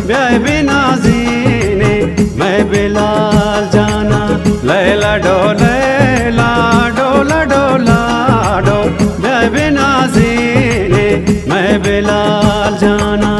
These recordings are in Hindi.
ब्याह बिना जीने मैं बिलाल जाना। लैला डोले डोला डोला डो ब्याह बिना जीने मैं बिलाल जाना।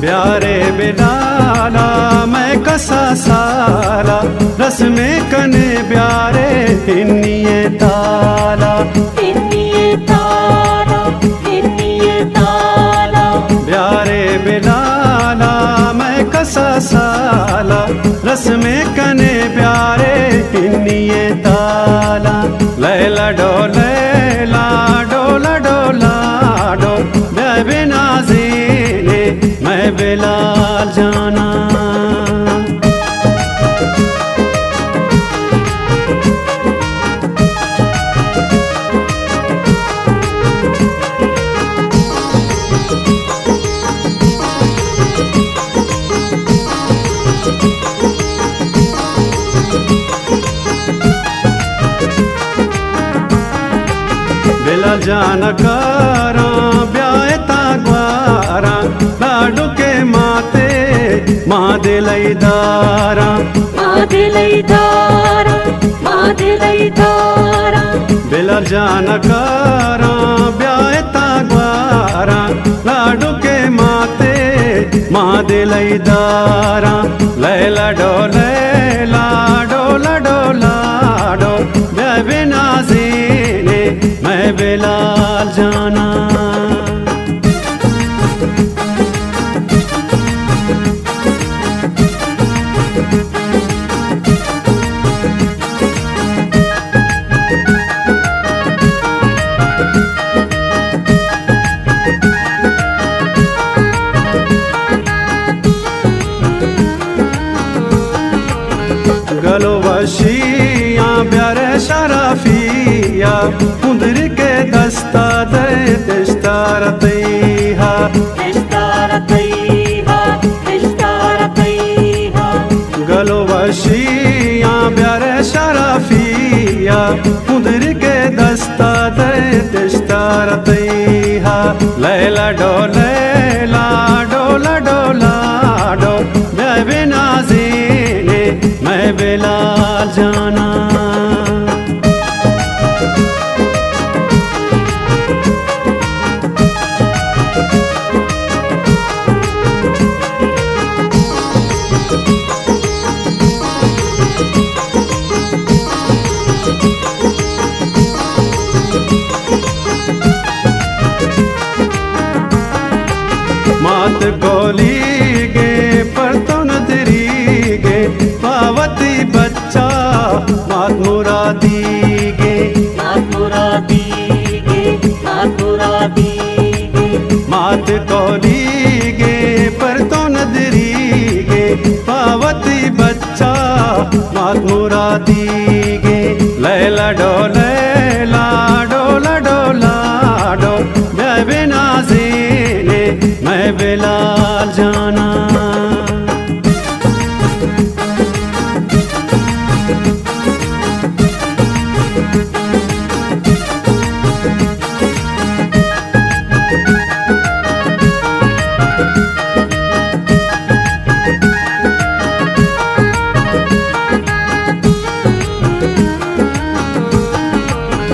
प्यारे बिलाला मैं कसा साला रस में कने प्यारे हिन्निए ताला प्यारे बिलाला मैं कसा साला रस में कने प्यारे हिन्निए ताला। लैला डोले डोला डोला डो ब्याह बिना जीने मैं बिलाल जाना। बिलाल जाना कारा ब्याह ताग्वारा लाडू के माते माँ दिलई दारा बिलाल जाना कारा ब्याह ताग्वारा लाडू के माते माँ दिलई दारा। लैला डोले डोला डोला डो ब्याह बिना जीने मैं बिलाल जाना। गलो वशिया प्यारे शराफिया उधर के दस्ता दे दिश्तारतैहा गलो वशिया प्यारे शराफिया उधर के दस्ता दे दिश्तारतैहा। लैला डोले डोला डोला डो ब्याह बिना जीने मैं बिलाल जाना। मात कोली गे पर तो नदरी गे पावती बच्चा मात मुरादी गे मात कोली गे पर तो नदरी गे पावती बच्चा मात मुरादी गे। लैला डोले डोला डोला डो ब्याह बिना जीने मैं बिलाल जाना।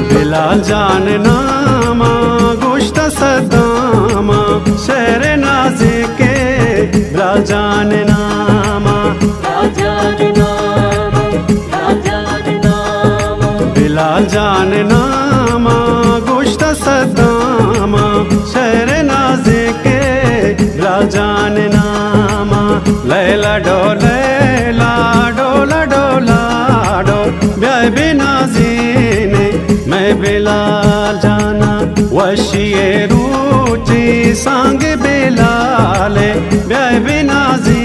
बिलाल जान नामा गोश्त सदामा शहर नाज़े के बिलाल जान नामा बिलाल जान नामा गोश्त सदामा शहर नाज़े के बिलाल जान नामा। लैला डोले डोला डोला डो ब्याह बिना जीने मैं बिलाल जाना। वशिए रूची सांग बिलाले ब्याह बिना जी